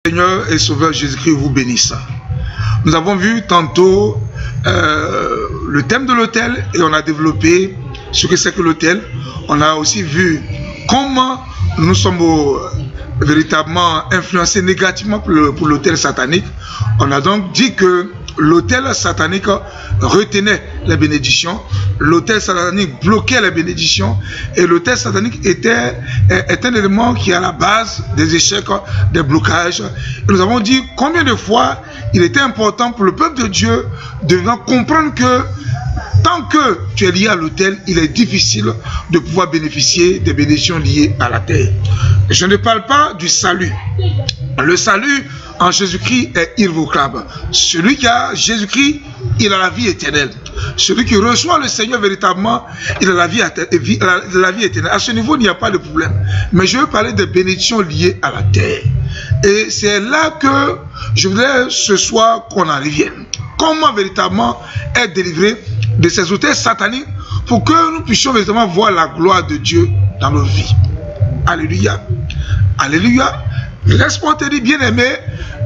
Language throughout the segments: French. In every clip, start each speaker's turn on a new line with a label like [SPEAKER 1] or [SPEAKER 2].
[SPEAKER 1] Seigneur et Sauveur Jésus-Christ vous bénisse. Nous avons vu tantôt le thème de l'autel et on a développé ce que c'est que l'autel. On a aussi vu comment nous sommes véritablement influencés négativement pour l'autel satanique. On a donc dit que l'autel satanique retenait les bénédictions, l'autel satanique bloquait les bénédictions et l'autel satanique est un élément qui est à la base des échecs, des blocages. Et nous avons dit combien de fois il était important pour le peuple de Dieu de comprendre que tant que tu es lié à l'autel, il est difficile de pouvoir bénéficier des bénédictions liées à la terre. Je ne parle pas du salut. Le salut en Jésus-Christ est irrévocable. Celui qui a Jésus-Christ, il a la vie éternelle. Celui qui reçoit le Seigneur véritablement, il a la vie éternelle. À ce niveau, il n'y a pas de problème. Mais je veux parler des bénédictions liées à la terre. Et c'est là que je voudrais ce soir qu'on en revienne. Comment véritablement être délivré de ces autels sataniques pour que nous puissions véritablement voir la gloire de Dieu dans nos vies. Alléluia. Alléluia. Laisse-moi te dire, bien-aimé,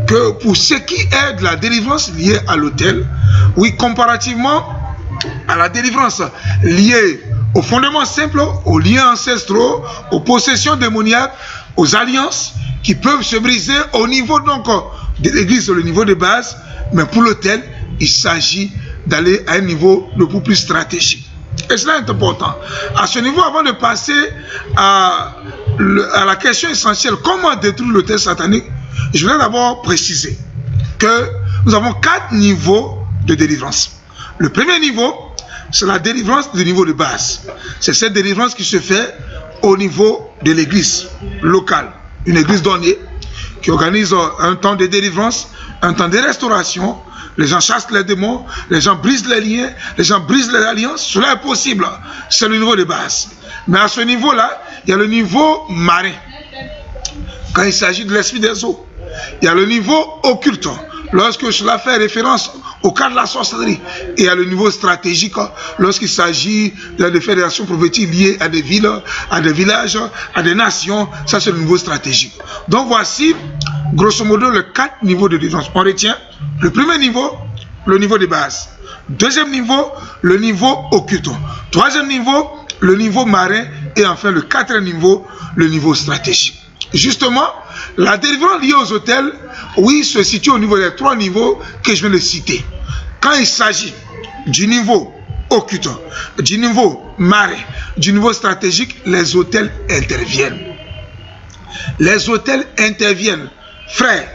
[SPEAKER 1] que pour ce qui est de la délivrance liée à l'autel, oui, comparativement à la délivrance liée aux fondements simples, aux liens ancestraux, aux possessions démoniaques, aux alliances qui peuvent se briser au niveau donc de l'église, au niveau de base, mais pour l'autel, il s'agit d'aller à un niveau beaucoup plus stratégique. Et cela est important. À ce niveau, avant de passer à la question essentielle, comment détruire l'autel satanique, je voudrais d'abord préciser que nous avons 4 niveaux de délivrance. Le premier niveau, c'est la délivrance du niveau de base. C'est cette délivrance qui se fait au niveau de l'église locale. Une église donnée qui organise un temps de délivrance, un temps de restauration. Les gens chassent les démons, les gens brisent les liens, les gens brisent les alliances. Cela est possible. C'est le niveau de base. Mais à ce niveau-là, il y a le niveau marin. Quand il s'agit de l'esprit des eaux. Il y a le niveau occulte. Lorsque cela fait référence au cas de la sorcellerie. Et il y a le niveau stratégique. Lorsqu'il s'agit de faire des actions prophétiques liées à des villes, à des villages, à des nations. Ça, c'est le niveau stratégique. Donc voici, grosso modo, les 4 niveaux de délivrance. On retient le premier niveau, le niveau de base. Deuxième niveau, le niveau occulte. Troisième niveau, le niveau marin. Et enfin, le 4e niveau, le niveau stratégique. Justement, la délivrance liée aux autels, oui, se situe au niveau des 3 niveaux que je viens de citer. Quand il s'agit du niveau occulte, du niveau marin, du niveau stratégique, les autels interviennent. Les autels interviennent. Frère,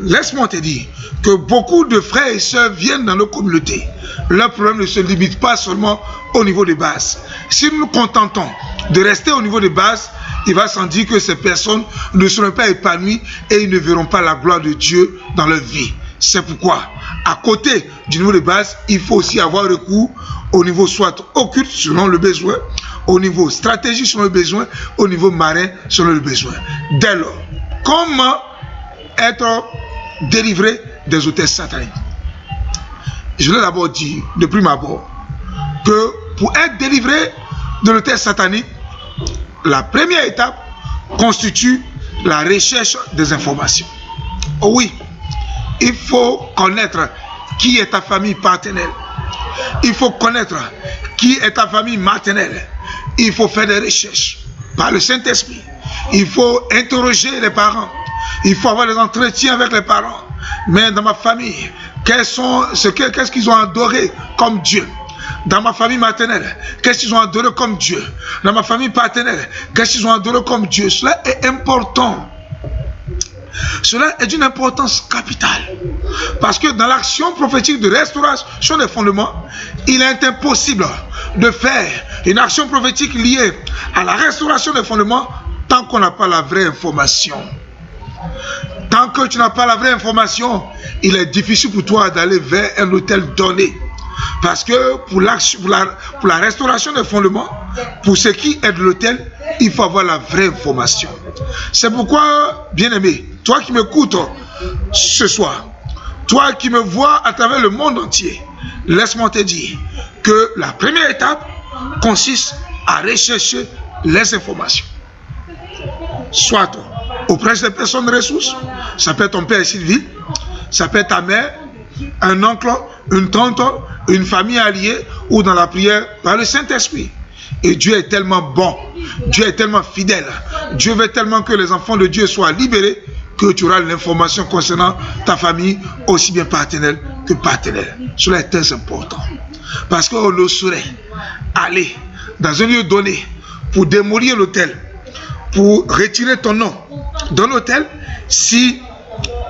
[SPEAKER 1] laisse-moi te dire que beaucoup de frères et sœurs viennent dans nos communautés. Leur problème ne se limite pas seulement au niveau de base. Si nous nous contentons de rester au niveau de base, il va sans dire que ces personnes ne seront pas épanouies et ils ne verront pas la gloire de Dieu dans leur vie. C'est pourquoi, à côté du niveau de base, il faut aussi avoir recours au niveau soit occulte selon le besoin, au niveau stratégique selon le besoin, au niveau marin selon le besoin. Dès lors, comment être délivré des autels sataniques? Je voulais d'abord dire, de prime abord, que pour être délivré de l'autel satanique, la première étape constitue la recherche des informations. Oh oui, il faut connaître qui est ta famille paternelle. Il faut connaître qui est ta famille maternelle. Il faut faire des recherches par le Saint-Esprit. Il faut interroger les parents. Il faut avoir des entretiens avec les parents. Mais dans ma famille, qu'est-ce qu'ils ont adoré comme Dieu? Dans ma famille maternelle, qu'est-ce qu'ils ont adoré comme Dieu? Dans ma famille paternelle, qu'est-ce qu'ils ont adoré comme Dieu? Cela est important. Cela est d'une importance capitale. Parce que dans l'action prophétique de restauration des fondements, il est impossible de faire une action prophétique liée à la restauration des fondements tant qu'on n'a pas la vraie information. Tant que tu n'as pas la vraie information, il est difficile pour toi d'aller vers un autel donné. Parce que pour la restauration des fondements, pour ce qui est de l'autel, il faut avoir la vraie information. C'est pourquoi, bien-aimé, toi qui m'écoutes ce soir, toi qui me vois à travers le monde entier, laisse-moi te dire que la première étape consiste à rechercher les informations. Soit auprès des personnes ressources. Ça peut être ton père Sylvie, ça peut être ta mère, un oncle, une tante, une famille alliée ou dans la prière par le Saint-Esprit. Et Dieu est tellement bon, Dieu est tellement fidèle, Dieu veut tellement que les enfants de Dieu soient libérés que tu auras l'information concernant ta famille, aussi bien paternelle que paternelle. Cela est très important. Parce qu'on ne saurait aller dans un lieu donné pour démolir l'autel, pour retirer ton nom dans l'autel, si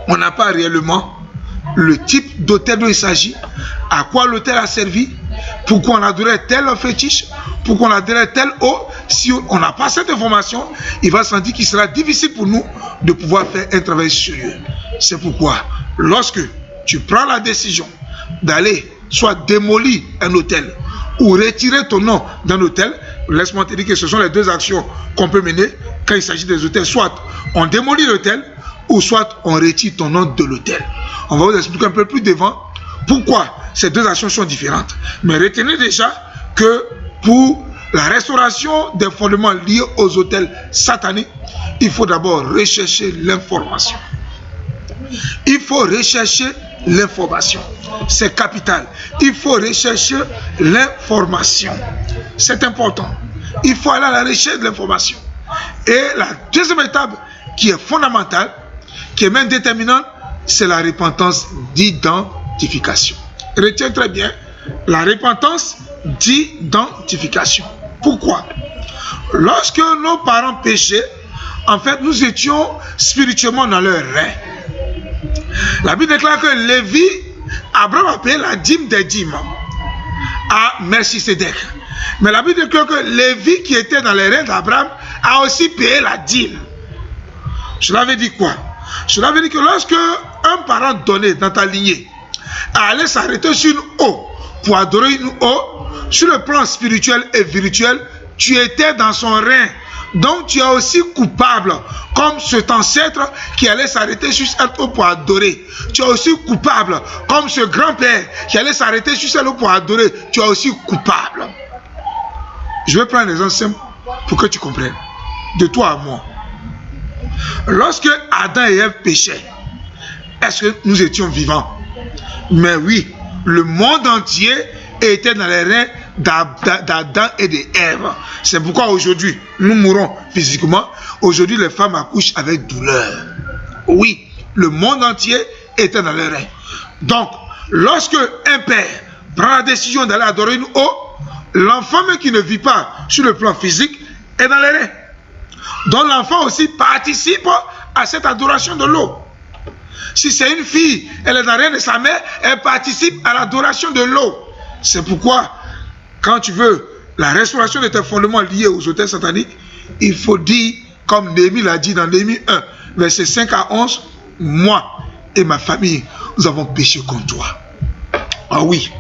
[SPEAKER 1] on n'a pas réellement le type d'autel dont il s'agit, à quoi l'autel a servi, pourquoi on adorait tel fétiche, pourquoi on adorait tel eau. Si on n'a pas cette information, il va sentir qu'il sera difficile pour nous de pouvoir faire un travail sérieux. C'est pourquoi, lorsque tu prends la décision d'aller soit démolir un autel ou retirer ton nom d'un autel, laisse-moi te dire que ce sont les deux actions qu'on peut mener quand il s'agit des autels. Soit on démolit l'autel, ou soit on retire ton nom de l'autel. On va vous expliquer un peu plus devant pourquoi ces deux actions sont différentes. Mais retenez déjà que pour la restauration des fondements liés aux autels sataniques, il faut d'abord rechercher l'information. Il faut rechercher l'information. C'est capital. Il faut rechercher l'information. C'est important. Il faut aller à la recherche de l'information. Et la deuxième étape qui est fondamentale, qui est même déterminante, c'est la repentance d'identification. Retiens très bien, la repentance d'identification. Pourquoi? Lorsque nos parents péchaient, en fait, nous étions spirituellement dans leur rein. La Bible déclare que Lévi, Abraham a payé la dîme des dîmes à Melchisédek. Mais la Bible déclare que Lévi, qui était dans les reins d'Abraham, a aussi payé la dîme. Cela veut dire quoi? Cela veut dire que lorsque un parent donné dans ta lignée allait s'arrêter sur une eau pour adorer une eau, sur le plan spirituel et virtuel, tu étais dans son rein. Donc tu es aussi coupable, comme cet ancêtre qui allait s'arrêter sur cette eau pour adorer. Tu es aussi coupable, comme ce grand-père qui allait s'arrêter sur cette eau pour adorer. Tu es aussi coupable. Je vais prendre un exemple simple pour que tu comprennes. De toi à moi. Lorsque Adam et Ève péchaient, est-ce que nous étions vivants? Mais oui, le monde entier était dans les reins d'Adam et d'Ève. C'est pourquoi aujourd'hui, nous mourons physiquement. Aujourd'hui, les femmes accouchent avec douleur. Oui, le monde entier était dans les reins. Donc, lorsque un père prend la décision d'aller adorer une eau, l'enfant même qui ne vit pas sur le plan physique est dans les reins. Donc l'enfant aussi participe à cette adoration de l'eau. Si c'est une fille, elle est dans les reins de sa mère, elle participe à l'adoration de l'eau. C'est pourquoi, quand tu veux la restauration de tes fondements liés aux autels sataniques, il faut dire, comme Néhémie l'a dit dans Néhémie 1, versets 5 à 11, moi et ma famille, nous avons péché contre toi. Ah oui,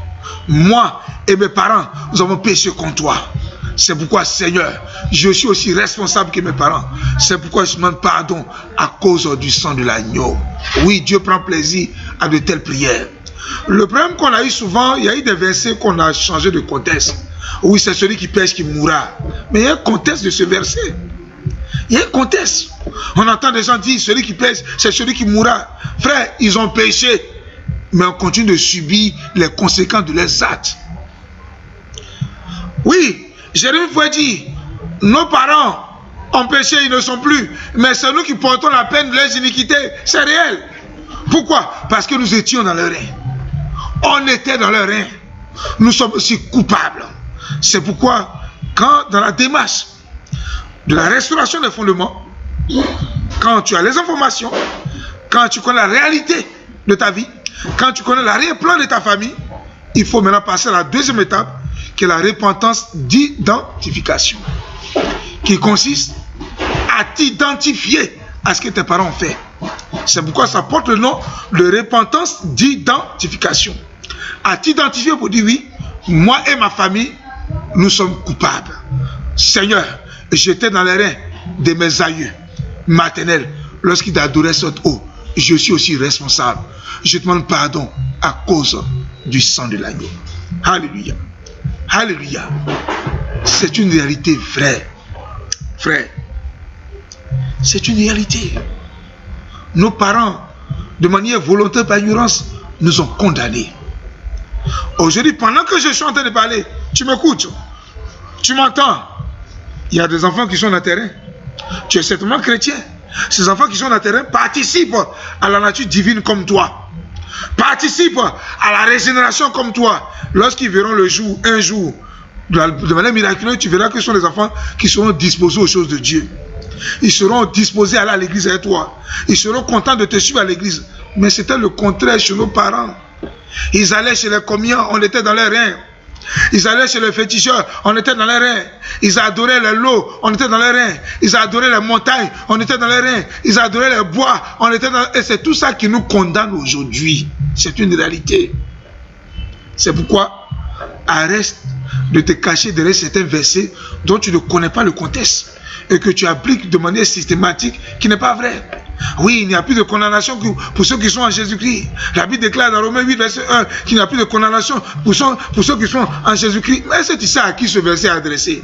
[SPEAKER 1] moi et mes parents, nous avons péché contre toi. C'est pourquoi, Seigneur, je suis aussi responsable que mes parents. C'est pourquoi je demande pardon à cause du sang de l'agneau. Oui, Dieu prend plaisir à de telles prières. Le problème qu'on a eu souvent, il y a eu des versets qu'on a changé de contexte. Oui, c'est celui qui pêche qui mourra. Mais il y a un contexte de ce verset. Il y a un contexte. On entend des gens dire, celui qui pêche, c'est celui qui mourra. Frère, ils ont péché. Mais on continue de subir les conséquences de leurs actes. Oui, Jérémie pouvait dire, nos parents ont péché, ils ne sont plus. Mais c'est nous qui portons la peine de leurs iniquités. C'est réel. Pourquoi? Parce que nous étions dans leur rein. On était dans leur rein. Nous sommes aussi coupables. C'est pourquoi, quand dans la démarche de la restauration des fondements, quand tu as les informations, quand tu connais la réalité de ta vie, quand tu connais l'arrière-plan de ta famille, il faut maintenant passer à la deuxième étape, qui est la repentance d'identification, qui consiste à t'identifier à ce que tes parents ont fait. C'est pourquoi ça porte le nom de repentance d'identification. À t'identifier pour dire oui, moi et ma famille, nous sommes coupables. Seigneur, j'étais dans les reins de mes aïeux maternels lorsqu'ils adoraient cette eau. Je suis aussi responsable. Je demande pardon à cause du sang de l'agneau. Alléluia. Alléluia. C'est une réalité vraie. Frère, c'est une réalité. nos parents, de manière volontaire par ignorance, nous ont condamnés. Aujourd'hui, pendant que je suis en train de parler, tu m'écoutes, tu m'entends. Il y a des enfants qui sont dans le terrain. Tu es certainement chrétien. Ces enfants qui sont dans le terrain participent à la nature divine comme toi. Participent à la régénération comme toi. Lorsqu'ils verront le jour, un jour, de manière miraculeuse, tu verras que ce sont les enfants qui seront disposés aux choses de Dieu. Ils seront disposés à aller à l'église avec toi. Ils seront contents de te suivre à l'église. Mais c'était le contraire chez nos parents. Ils allaient chez les commiens, on était dans les reins. Ils allaient chez les féticheurs, on était dans les reins. Ils adoraient les lots, on était dans les reins. Ils adoraient les montagnes, on était dans les reins. Ils adoraient les bois, on était dans... Et c'est tout ça qui nous condamne aujourd'hui. C'est une réalité. C'est pourquoi arrête de te cacher derrière certains versets dont tu ne connais pas le contexte et que tu appliques de manière systématique qui n'est pas vrai. Oui, il n'y a plus de condamnation pour ceux qui sont en Jésus-Christ. La Bible déclare dans Romains 8, verset 1 qu'il n'y a plus de condamnation pour ceux qui sont en Jésus-Christ. Mais est-ce que tu sais à qui ce verset est adressé?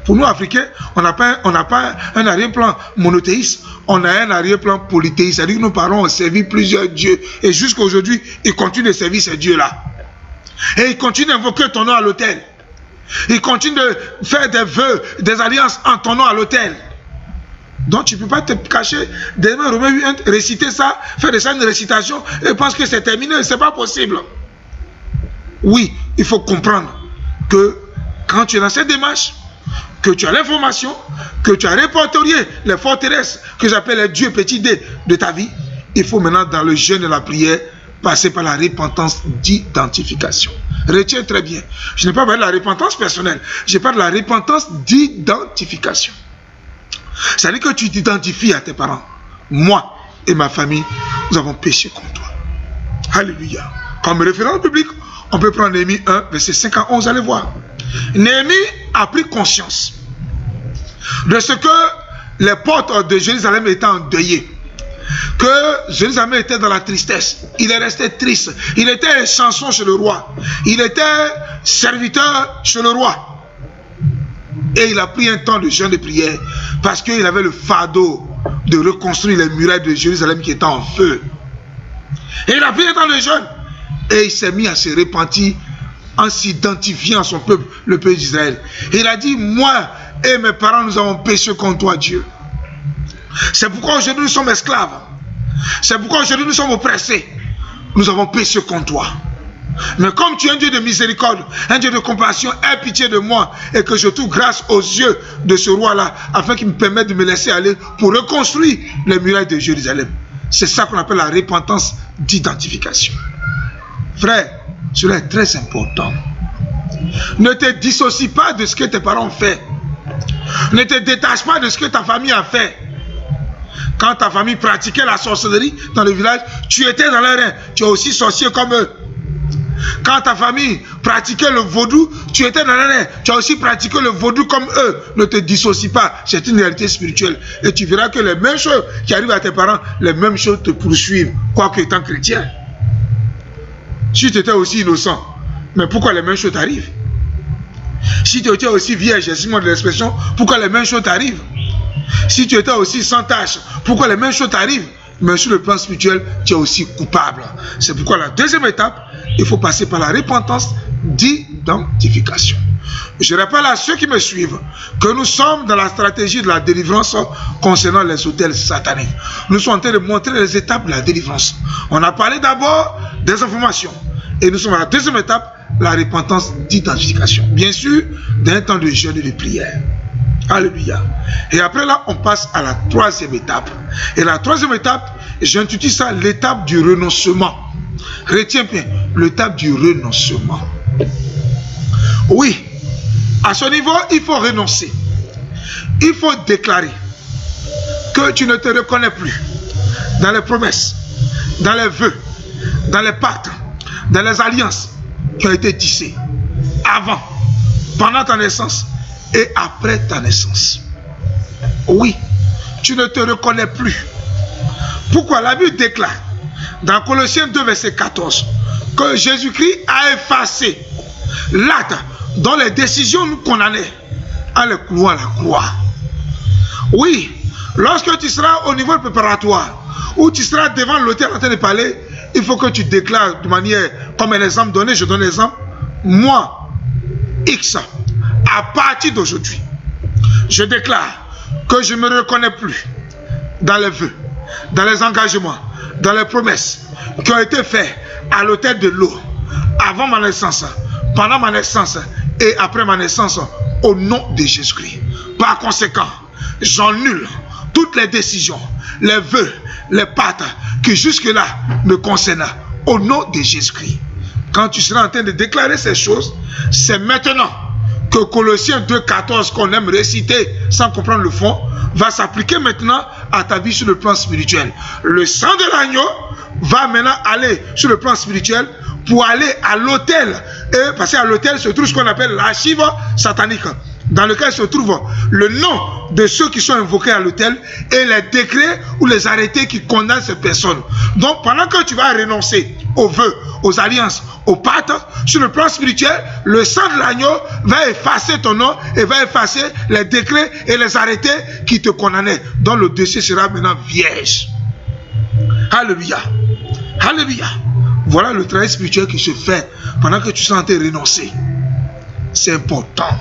[SPEAKER 1] Pour nous, Africains, on n'a pas un arrière-plan monothéiste, on a un arrière-plan polythéiste. C'est-à-dire que nos parents ont servi plusieurs dieux et jusqu'à aujourd'hui, ils continuent de servir ces dieux-là. Et ils continuent d'invoquer ton nom à l'autel. Ils continuent de faire des vœux, des alliances en ton nom à l'autel. Donc tu ne peux pas te cacher derrière Romains 8, réciter ça, faire de ça une récitation et pense que c'est terminé. Ce n'est pas possible. Oui, il faut comprendre que quand tu es dans cette démarche, que tu as l'information, que tu as répertorié les forteresses que j'appelle les dieux petits dés de ta vie, il faut maintenant dans le jeûne et la prière passer par la repentance d'identification. Retiens très bien. Je n'ai pas parlé de la repentance personnelle, je parle de la repentance d'identification. C'est-à-dire que tu t'identifies à tes parents. Moi et ma famille, nous avons péché contre toi. Alléluia. Comme référence biblique, on peut prendre Néhémie 1, verset 5 à 11, allez voir. Néhémie a pris conscience de ce que les portes de Jérusalem étaient endeuillées. Que Jérusalem était dans la tristesse. Il est resté triste. Il était chanson chez le roi. Il était serviteur chez le roi. Et il a pris un temps de jeûne de prière parce qu'il avait le fardeau de reconstruire les murailles de Jérusalem qui étaient en feu. Et il a pris un temps de jeûne. Et il s'est mis à se repentir en s'identifiant à son peuple, le peuple d'Israël. Et il a dit, moi et mes parents, nous avons péché contre toi, Dieu. C'est pourquoi aujourd'hui nous sommes esclaves. C'est pourquoi aujourd'hui nous sommes oppressés. Nous avons péché contre toi. Mais comme tu es un Dieu de miséricorde, un Dieu de compassion, aie pitié de moi et que je trouve grâce aux yeux de ce roi-là afin qu'il me permette de me laisser aller pour reconstruire les murailles de Jérusalem. C'est ça qu'on appelle la repentance d'identification. Frère, cela est très important. Ne te dissocie pas de ce que tes parents ont fait. Ne te détache pas de ce que ta famille a fait. Quand ta famille pratiquait la sorcellerie dans le village, tu étais dans les reins. Tu es aussi sorcier comme eux. Quand ta famille pratiquait le vaudou, tu étais dans les reins. Tu as aussi pratiqué le vaudou comme eux. Ne te dissocie pas. C'est une réalité spirituelle. Et tu verras que les mêmes choses qui arrivent à tes parents, les mêmes choses te poursuivent, quoique étant chrétien. Si tu étais aussi innocent, mais pourquoi les mêmes choses t'arrivent? Si tu étais aussi vierge, excuse-moi de l'expression, pourquoi les mêmes choses t'arrivent? Si tu étais aussi sans tâche, pourquoi les mêmes choses t'arrivent? Mais sur le plan spirituel, tu es aussi coupable. C'est pourquoi la deuxième étape, il faut passer par la repentance d'identification. Je rappelle à ceux qui me suivent que nous sommes dans la stratégie de la délivrance concernant les autels sataniques. Nous sommes en train de montrer les étapes de la délivrance. On a parlé d'abord des informations. Et nous sommes à la deuxième étape, la repentance d'identification. Bien sûr, d'un temps de jeûne et de prière. Alléluia. Et après là, on passe à la troisième étape. Et la troisième étape, j'intitule ça l'étape du renoncement. Retiens bien, l'étape du renoncement. Oui, à ce niveau, il faut renoncer. Il faut déclarer que tu ne te reconnais plus dans les promesses, dans les vœux, dans les pactes, dans les alliances qui ont été tissées avant, pendant ta naissance et après ta naissance. Oui, tu ne te reconnais plus. Pourquoi? La Bible déclare dans Colossiens 2, verset 14 que Jésus-Christ a effacé l'acte dont les décisions nous condamnaient en les clouant à la croix. Oui, Lorsque tu seras au niveau préparatoire, où tu seras devant l'autel en train de parler, il faut que tu déclares de manière, comme un exemple donné, je donne l'exemple, moi, X, à partir d'aujourd'hui, je déclare que je ne me reconnais plus dans les vœux, dans les engagements, dans les promesses qui ont été faites à l'autel de l'eau, avant ma naissance, pendant ma naissance et après ma naissance, au nom de Jésus-Christ. Par conséquent, j'annule toutes les décisions, les vœux, les pactes qui jusque-là me concernent au nom de Jésus-Christ. Quand tu seras en train de déclarer ces choses, c'est maintenant que Colossiens 2,14 qu'on aime réciter sans comprendre le fond, va s'appliquer maintenant à ta vie sur le plan spirituel. Le sang de l'agneau va maintenant aller sur le plan spirituel pour aller à l'autel. Et parce qu'à l'autel se trouve ce qu'on appelle l'archive satanique, dans lequel se trouve le nom de ceux qui sont invoqués à l'autel et les décrets ou les arrêtés qui condamnent ces personnes. Donc pendant que tu vas renoncer aux vœux, aux alliances, aux pactes, sur le plan spirituel, le sang de l'agneau va effacer ton nom et va effacer les décrets et les arrêtés qui te condamnaient. Donc le dossier sera maintenant vierge. Alléluia. Alléluia. Voilà le travail spirituel qui se fait pendant que tu sens te renoncer. C'est important.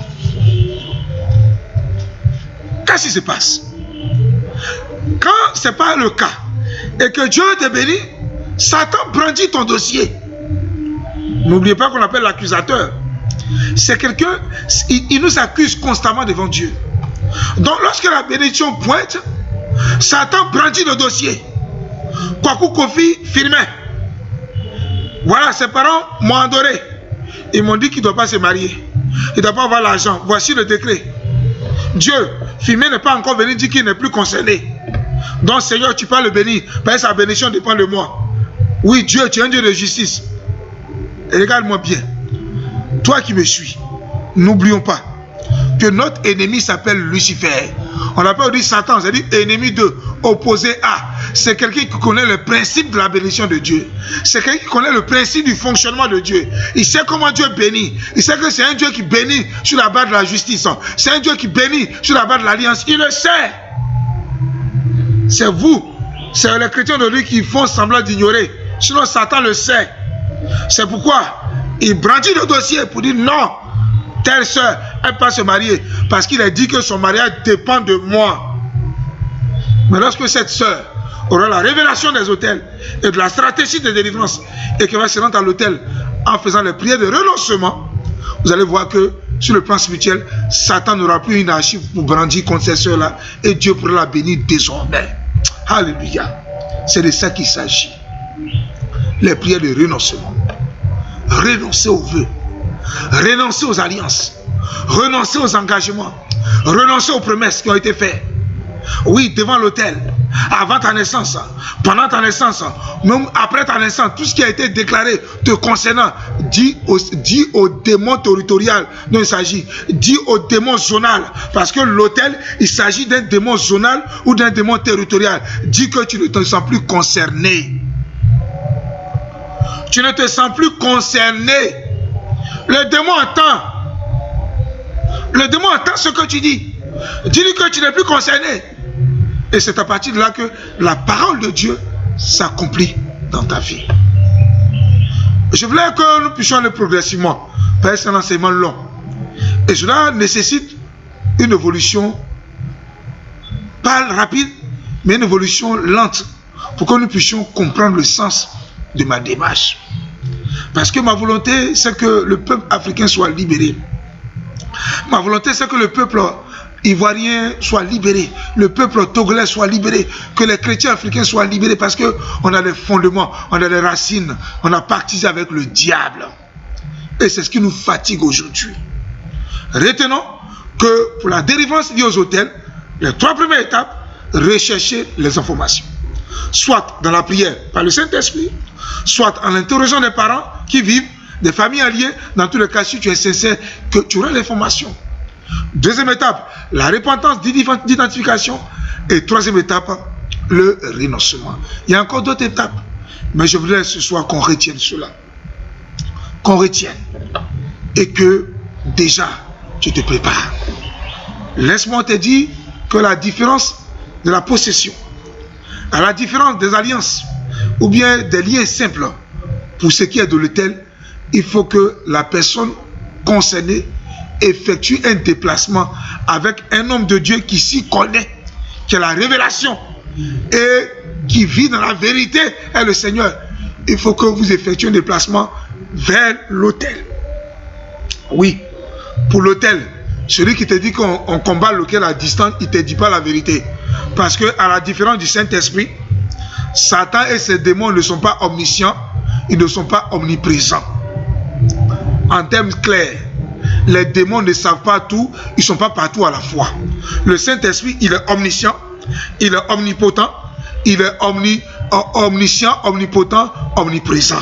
[SPEAKER 1] Qu'est-ce qui se passe? Quand ce n'est pas le cas et que Dieu te bénit, Satan brandit ton dossier. N'oubliez pas qu'on appelle l'accusateur. C'est quelqu'un, il nous accuse constamment devant Dieu. Donc lorsque la bénédiction pointe, Satan brandit le dossier. Kwaku Kofi firmait. Voilà, ses parents m'ont adoré. Ils m'ont dit qu'il ne doit pas se marier. Il ne doit pas avoir l'argent. Voici le décret. Dieu, Firmé n'est pas encore venu dire qu'il n'est plus concerné. Donc Seigneur, tu peux le bénir. Parce que sa bénédiction dépend de moi. Oui, Dieu, tu es un Dieu de justice. Et regarde-moi bien. Toi qui me suis, n'oublions pas que notre ennemi s'appelle Lucifer. On n'a pas dit Satan, c'est-à-dire ennemi de, opposé à. C'est quelqu'un qui connaît le principe de la bénédiction de Dieu. C'est quelqu'un qui connaît le principe du fonctionnement de Dieu. Il sait comment Dieu bénit. Il sait que c'est un Dieu qui bénit sur la base de la justice. C'est un Dieu qui bénit sur la base de l'alliance. Il le sait. C'est vous, c'est les chrétiens de lui qui font semblant d'ignorer. Sinon Satan le sait. C'est pourquoi il brandit le dossier pour dire non, telle soeur, elle ne peut pas se marier. Parce qu'il a dit que son mariage dépend de moi. Mais lorsque cette soeur aura la révélation des autels et de la stratégie de délivrance et qu'elle va se rendre à l'autel en faisant les prières de renoncement, vous allez voir que sur le plan spirituel, Satan n'aura plus une archive pour brandir contre ces soeurs-là et Dieu pourra la bénir désormais. Alléluia. C'est de ça qu'il s'agit. Les prières de renoncement. Renoncer aux vœux. Renoncer aux alliances. Renoncer aux engagements. Renoncer aux promesses qui ont été faites. Oui, devant l'autel, avant ta naissance, pendant ta naissance, même après ta naissance, tout ce qui a été déclaré te concernant, dit au démon territorial dont il s'agit, dit au démon zonal, parce que l'autel, il s'agit d'un démon zonal ou d'un démon territorial. Dis que tu ne te sens plus concerné. Tu ne te sens plus concerné. Le démon entend. Le démon entend ce que tu dis. Dis-lui que tu n'es plus concerné. Et c'est à partir de là que la parole de Dieu s'accomplit dans ta vie. Je voulais que nous puissions aller progressivement, parce que c'est un enseignement long. Et cela nécessite une évolution, pas rapide, mais une évolution lente, pour que nous puissions comprendre le sens de ma démarche. Parce que ma volonté, c'est que le peuple africain soit libéré. Ma volonté, c'est que le peuple ivoirien soit libéré, le peuple togolais soit libéré, que les chrétiens africains soient libérés, parce qu'on a des fondements, on a des racines, on a pactisé avec le diable. Et c'est ce qui nous fatigue aujourd'hui. Retenons que pour la délivrance liée aux autels, les 3 premières étapes, rechercher les informations. Soit dans la prière par le Saint-Esprit, soit en interrogeant des parents qui vivent, des familles alliées. Dans tous les cas, si tu es sincère, que tu auras l'information. Deuxième étape, la repentance d'identification. Et troisième étape, le renoncement. Il y a encore d'autres étapes, mais je voudrais ce soir qu'on retienne cela. Qu'on retienne. Et que déjà, tu te prépares. Laisse-moi te dire que la différence de la possession. À la différence des alliances ou bien des liens simples, pour ce qui est de l'autel, il faut que la personne concernée effectue un déplacement avec un homme de Dieu qui s'y connaît, qui a la révélation et qui vit dans la vérité est le Seigneur. Il faut que vous effectuez un déplacement vers l'autel. Oui, pour l'autel, celui qui te dit qu'on combat l'autel à distance, il ne te dit pas la vérité. Parce que à la différence du Saint-Esprit, Satan et ses démons ne sont pas omniscients, ils ne sont pas omniprésents. En termes clairs, les démons ne savent pas tout, ils ne sont pas partout à la fois. Le Saint-Esprit, il est omniscient, il est omnipotent, il est omniscient, omnipotent, omniprésent.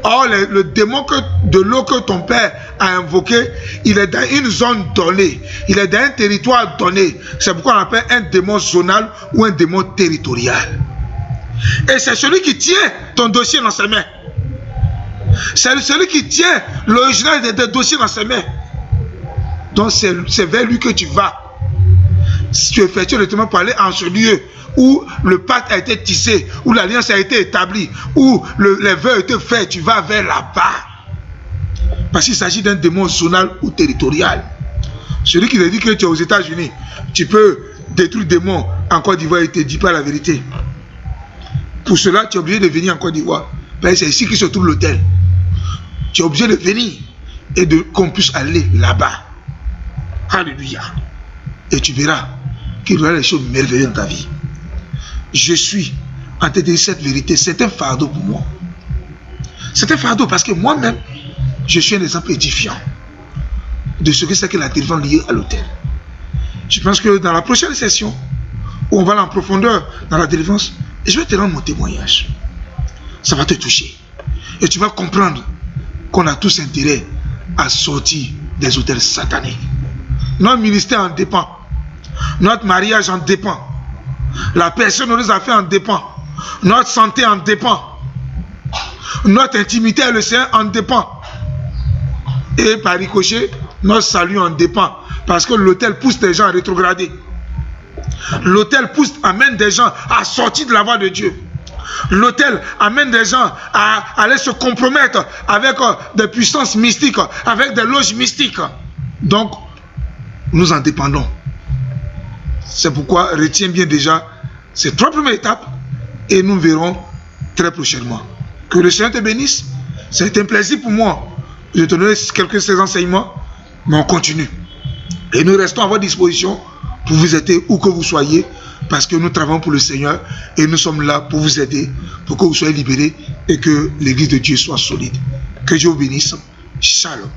[SPEAKER 1] Or, le démon de l'eau que ton père a invoqué, il est dans une zone donnée, il est dans un territoire donné. C'est pourquoi on appelle un démon zonal ou un démon territorial. Et c'est celui qui tient ton dossier dans ses mains. C'est celui qui tient l'original des dossiers dans ses mains. Donc c'est vers lui que tu vas. Si tu effectues le témoin pour aller en ce lieu où le pacte a été tissé, où l'alliance a été établie, où les vœux ont été faits, tu vas vers là-bas. Parce qu'il s'agit d'un démon zonal ou territorial. Celui qui te dit que tu es aux États-Unis, tu peux détruire des démons en Côte d'Ivoire, il ne te dit pas la vérité. Pour cela, tu es obligé de venir en Côte d'Ivoire. C'est ici que se trouve l'hôtel. Tu es obligé de venir et qu'on puisse aller là-bas. Alléluia. Et tu verras qu'il y aura des choses merveilleuses dans ta vie. Je suis en train de dire cette vérité. C'est un fardeau pour moi. C'est un fardeau parce que moi-même, je suis un exemple édifiant de ce que c'est que la délivrance liée à l'autel. Je pense que dans la prochaine session, où on va aller en profondeur dans la délivrance, je vais te rendre mon témoignage. Ça va te toucher. Et tu vas comprendre qu'on a tous intérêt à sortir des hôtels sataniques. Notre ministère en dépend. Notre mariage en dépend. La personne de nos affaires en dépend. Notre santé en dépend. Notre intimité avec le Seigneur en dépend. Et par ricochet, notre salut en dépend. Parce que l'autel pousse des gens à rétrograder. L'autel amène des gens à sortir de la voie de Dieu. L'autel amène des gens à aller se compromettre avec des puissances mystiques, avec des loges mystiques. Donc, nous en dépendons. C'est pourquoi retiens bien déjà ces 3 premières étapes et nous verrons très prochainement. Que le Seigneur te bénisse. C'est un plaisir pour moi. Je te donne quelques de ces enseignements, mais on continue. Et nous restons à votre disposition pour vous aider où que vous soyez, parce que nous travaillons pour le Seigneur et nous sommes là pour vous aider, pour que vous soyez libérés et que l'église de Dieu soit solide. Que Dieu vous bénisse. Shalom.